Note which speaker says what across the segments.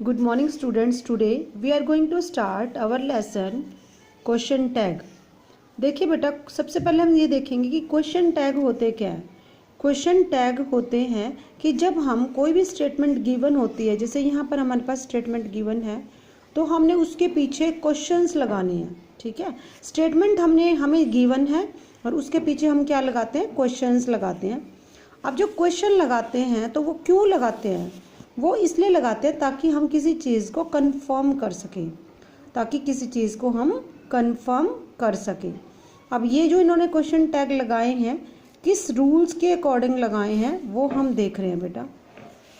Speaker 1: Good morning students. Today we are going to start our lesson question tag. देखिए बेटा, सबसे पहले हम ये देखेंगे कि क्वेश्चन टैग होते क्या है। क्वेश्चन टैग होते हैं कि जब हम कोई भी स्टेटमेंट गिवन होती है, जैसे यहाँ पर हमारे पास स्टेटमेंट गिवन है तो हमने उसके पीछे क्वेश्चंस लगाने हैं। ठीक है, स्टेटमेंट हमें गिवन है और उसके पीछे हम क्या लगाते हैं, क्वेश्चंस लगाते हैं। अब जो क्वेश्चन लगाते हैं तो वो क्यों लगाते हैं, वो इसलिए लगाते हैं ताकि हम किसी चीज़ को कंफर्म कर सकें, अब ये जो इन्होंने क्वेश्चन टैग लगाए हैं किस रूल्स के अकॉर्डिंग लगाए हैं वो हम देख रहे हैं बेटा।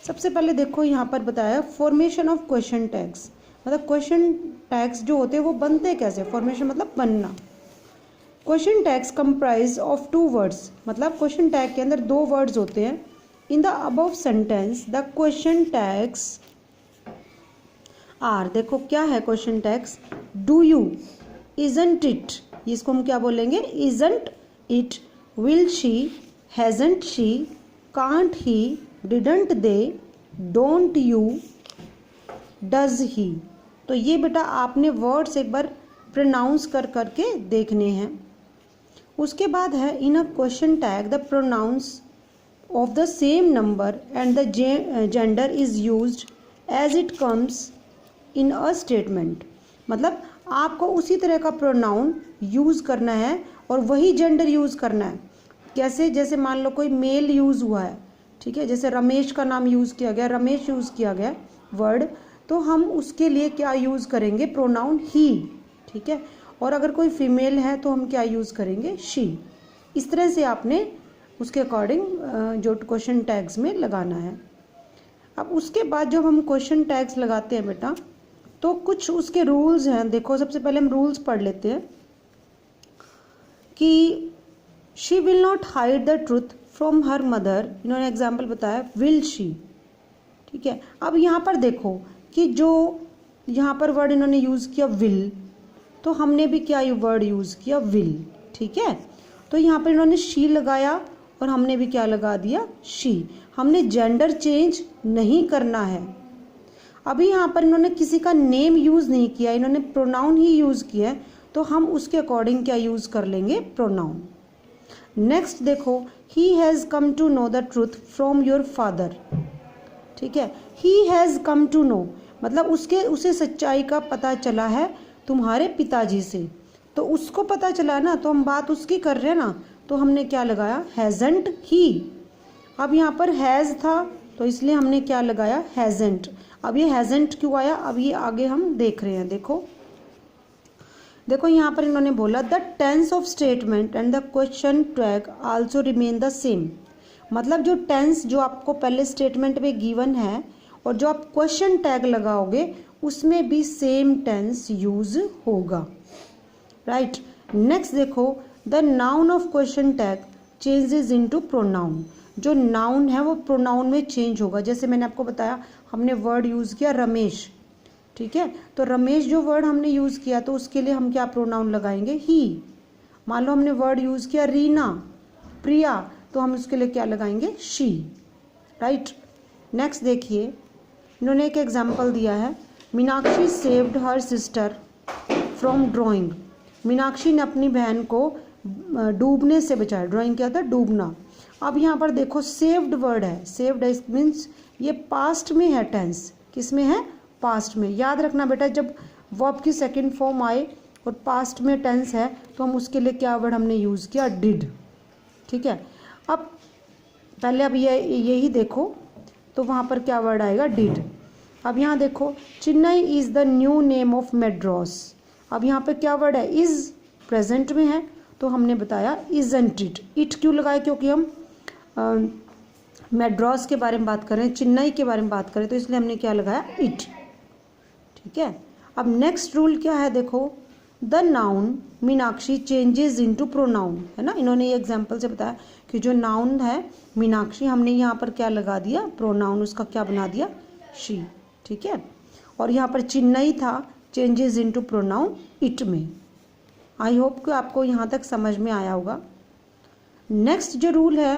Speaker 1: सबसे पहले देखो यहाँ पर बताया फॉर्मेशन ऑफ क्वेश्चन टैग्स, मतलब क्वेश्चन टैग्स जो होते हैं वो बनते कैसे। फॉर्मेशन मतलब बनना। Question tags comprise of 2 words, मतलब क्वेश्चन टैग के अंदर 2 वर्ड्स होते हैं। In the above sentence, the question tags are, देखो क्या है question tags, do you, isn't it, इसको हम क्या बोलेंगे, isn't it, will she, hasn't she, can't he, didn't they, don't you, does he। तो ये बेटा आपने वर्ड्स एक बार प्रोनाउंस करके देखने हैं। उसके बाद है in a question tag the pronouns of the same number and the gender is used as it comes in a statement, मतलब आपको उसी तरह का प्रोनाउन यूज़ करना है और वही जेंडर यूज़ करना है। कैसे, जैसे मान लो कोई मेल यूज़ हुआ है, ठीक है, जैसे रमेश का नाम यूज़ किया गया, रमेश यूज़ किया गया वर्ड, तो हम उसके लिए क्या यूज़ करेंगे, प्रोनाउन ही। ठीक है, और अगर कोई फीमेल है तो हम क्या यूज़ करेंगे, शी। इस तरह से आपने उसके अकॉर्डिंग जो क्वेश्चन टैग्स में लगाना है। अब उसके बाद जब हम क्वेश्चन टैग्स लगाते हैं बेटा तो कुछ उसके रूल्स हैं। देखो सबसे पहले हम रूल्स पढ़ लेते हैं कि she will not hide the truth from her mother, इन्होंने एग्जाम्पल बताया विल शी। ठीक है, अब यहाँ पर देखो कि जो यहाँ पर वर्ड इन्होंने यूज़ किया विल, तो हमने भी क्या वर्ड यूज़ किया, विल। ठीक है, तो यहाँ पर इन्होंने शी लगाया और हमने भी क्या लगा दिया, शी। हमने जेंडर चेंज नहीं करना है। अभी यहाँ पर इन्होंने किसी का नेम यूज़ नहीं किया, इन्होंने प्रोनाउन ही यूज़ किया है, तो हम उसके अकॉर्डिंग क्या यूज़ कर लेंगे, प्रोनाउन। नेक्स्ट देखो, he has come to know the truth from your father. ठीक है, he has come to know मतलब उसे सच्चाई का पता चला है तुम्हारे पिताजी से, तो उसको पता चला ना, तो हम बात उसकी कर रहे हैं ना, तो हमने क्या लगाया, हैज़ंट ही। अब यहाँ पर हैज़ था तो इसलिए हमने क्या लगाया, हैज़ंट। अब ये हैज़ंट क्यों आया, अब ये आगे हम देख रहे हैं। देखो यहाँ पर इन्होंने बोला the tense of statement and the question tag also remain the same, मतलब जो टेंस जो आपको पहले स्टेटमेंट में गिवन है और जो आप क्वेश्चन टैग लगाओगे उसमें भी सेम टेंस यूज होगा। राइट, नेक्स्ट देखो the noun of question tag changes into pronoun, जो नाउन है वो प्रोनाउन में चेंज होगा। जैसे मैंने आपको बताया हमने वर्ड यूज़ किया रमेश, ठीक है, तो रमेश जो वर्ड हमने यूज़ किया तो उसके लिए हम क्या प्रोनाउन लगाएंगे, ही। मान लो हमने वर्ड यूज़ किया रीना, प्रिया, तो हम उसके लिए क्या लगाएंगे, शी। राइट, नेक्स्ट देखिए इन्होंने एक एग्जाम्पल दिया है, Meenakshi saved her sister from drawing, Meenakshi ने अपनी बहन को डूबने से बचाया। ड्राइंग क्या था, डूबना। अब यहाँ पर देखो सेव्ड वर्ड है, सेव्ड मीन्स ये पास्ट में है, टेंस किस में है, पास्ट में। याद रखना बेटा, जब वर्ब की सेकंड फॉर्म आए और पास्ट में टेंस है तो हम उसके लिए क्या वर्ड हमने यूज़ किया, डिड। ठीक है, अब पहले अब यही देखो तो वहाँ पर क्या वर्ड आएगा, डिड। अब यहाँ देखो Chennai is the new name of Madras, अब यहाँ पे क्या वर्ड है, इज़, प्रेजेंट में है तो हमने बताया इज़न्ट इट। इट क्यों लगाया, क्योंकि हम मेड्रॉस के बारे में बात करें, चेन्नई के बारे में बात करें, तो इसलिए हमने क्या लगाया, इट। ठीक है, अब नेक्स्ट रूल क्या है, देखो the noun Meenakshi changes into pronoun, है ना। इन्होंने ये एग्जांपल से बताया कि जो नाउन है मीनाक्षी, हमने यहाँ पर क्या लगा दिया, प्रोनाउन, उसका क्या बना दिया, शी। ठीक है, और यहाँ पर चेन्नई था, चेंजेस इनटू प्रोनाउन इट में। आई होप कि आपको यहाँ तक समझ में आया होगा। नेक्स्ट जो रूल है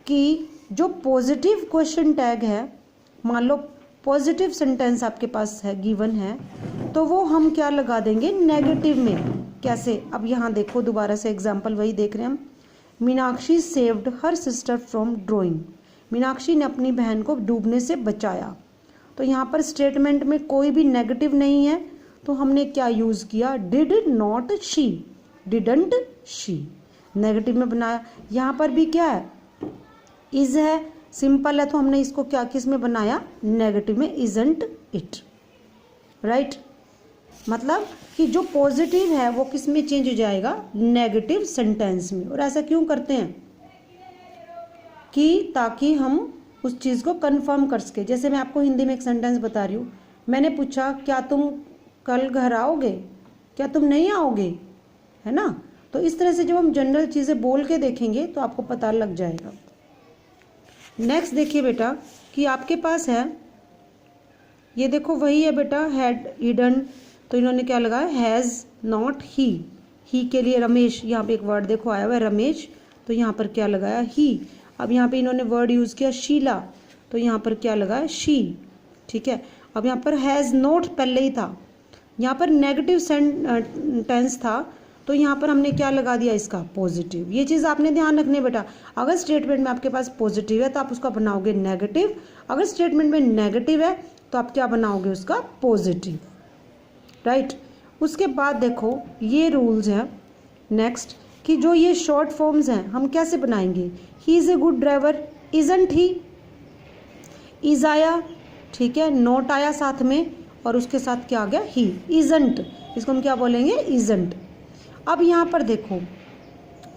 Speaker 1: कि जो पॉजिटिव क्वेश्चन टैग है, मान लो पॉजिटिव सेंटेंस आपके पास है, गिवन है, तो वो हम क्या लगा देंगे, नेगेटिव में। कैसे, अब यहाँ देखो दोबारा से एग्जाम्पल वही देख रहे हैं हम। Meenakshi saved her sister from drawing. Meenakshi ने अपनी बहन को डूबने से बचाया। तो यहाँ पर स्टेटमेंट में कोई भी नेगेटिव नहीं है, तो हमने क्या यूज़ किया, did not she, didn't she, negative में बनाया। यहाँ पर भी क्या है, इज है, सिंपल है, तो हमने इसको क्या किस में बनाया, नेगेटिव में, इजंट इट, राइट। मतलब कि जो पॉजिटिव है वो किस में चेंज हो जाएगा, नेगेटिव सेंटेंस में। और ऐसा क्यों करते हैं कि ताकि हम उस चीज़ को कंफर्म कर सके। जैसे मैं आपको हिंदी में एक सेंटेंस बता रही हूँ, मैंने पूछा क्या तुम कल घर आओगे, क्या तुम नहीं आओगे, है ना। तो इस तरह से जब हम जनरल चीज़ें बोल के देखेंगे तो आपको पता लग जाएगा। नेक्स्ट देखिए बेटा कि आपके पास है, ये देखो वही है बेटा, हैड हिडन, तो इन्होंने क्या लगाया, हैज़ नॉट ही के लिए रमेश, यहाँ पे एक वर्ड देखो आया हुआ है रमेश, तो यहाँ पर क्या लगाया, ही। अब यहाँ पे इन्होंने वर्ड यूज़ किया शीला, तो यहाँ पर क्या लगाया, शी, ठीक है। अब यहाँ पर हैज़ नॉट पहले ही था, यहाँ पर नेगेटिव टेंस था, तो यहाँ पर हमने क्या लगा दिया, इसका पॉजिटिव। ये चीज़ आपने ध्यान रखनी है बेटा, अगर स्टेटमेंट में आपके पास पॉजिटिव है तो आप उसका बनाओगे नेगेटिव, अगर स्टेटमेंट में नेगेटिव है तो आप क्या बनाओगे, उसका पॉजिटिव, राइट। उसके बाद देखो ये रूल्स हैं नेक्स्ट, कि जो ये शॉर्ट फॉर्म्स हैं हम कैसे बनाएंगे। He is a good driver, isn't he, is आया, ठीक है, नोट आया साथ में, और उसके साथ क्या आ गया, ही, इजंट, इसको हम क्या बोलेंगे, इजंट। अब यहाँ पर देखो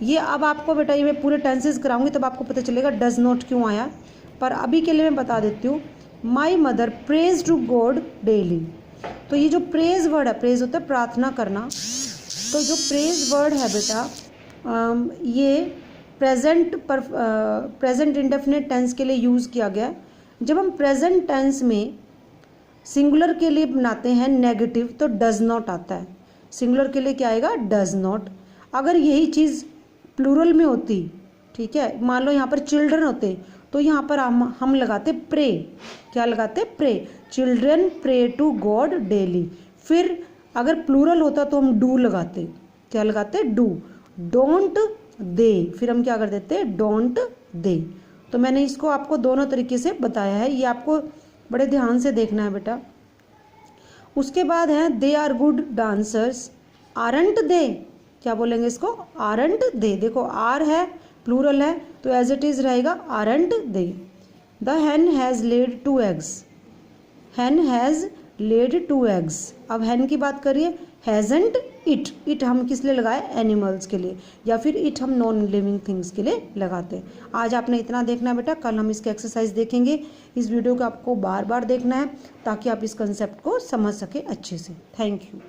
Speaker 1: ये, अब आपको बेटा ये मैं पूरे टेंसेस कराऊंगी तब आपको पता चलेगा डज नॉट क्यों आया, पर अभी के लिए मैं बता देती हूँ। My mother prays to God daily, तो ये जो प्रेज वर्ड है, प्रेज होता है प्रार्थना करना, तो जो प्रेज वर्ड है बेटा ये प्रेजेंट इंडेफिनिट टेंस के लिए यूज़ किया गया। जब हम प्रेजेंट टेंस में सिंगुलर के लिए बनाते हैं नेगेटिव तो डज नॉट आता है, सिंगुलर के लिए क्या आएगा, डज नॉट। अगर यही चीज़ प्लूरल में होती, ठीक है, मान लो यहाँ पर चिल्ड्रन होते, तो यहाँ पर हम लगाते प्रे, क्या लगाते, pray, children pray to God daily. फिर अगर प्लूरल होता तो हम डू लगाते, क्या लगाते, डू, डोंट दे, फिर हम क्या कर देते, डोंट दे। तो मैंने इसको आपको दोनों तरीके से बताया है, ये आपको बड़े ध्यान से देखना है बेटा। उसके बाद है they are good dancers, aren't they, क्या बोलेंगे इसको, आरंट दे। देखो आर है, प्लूरल है, तो एज इट इज रहेगा aren't they. The hen has laid 2 eggs, hen has laid 2 eggs। अब हैन की बात करिए, हैजंट इट, इट हम किस लिए लगाए, एनिमल्स के लिए, या फिर इट हम नॉन लिविंग थिंग्स के लिए लगाते हैं। आज आपने इतना देखना है बेटा, कल हम इसके एक्सरसाइज देखेंगे। इस वीडियो को आपको बार बार देखना है ताकि आप इस कंसेप्ट को समझ सके अच्छे से। Thank you.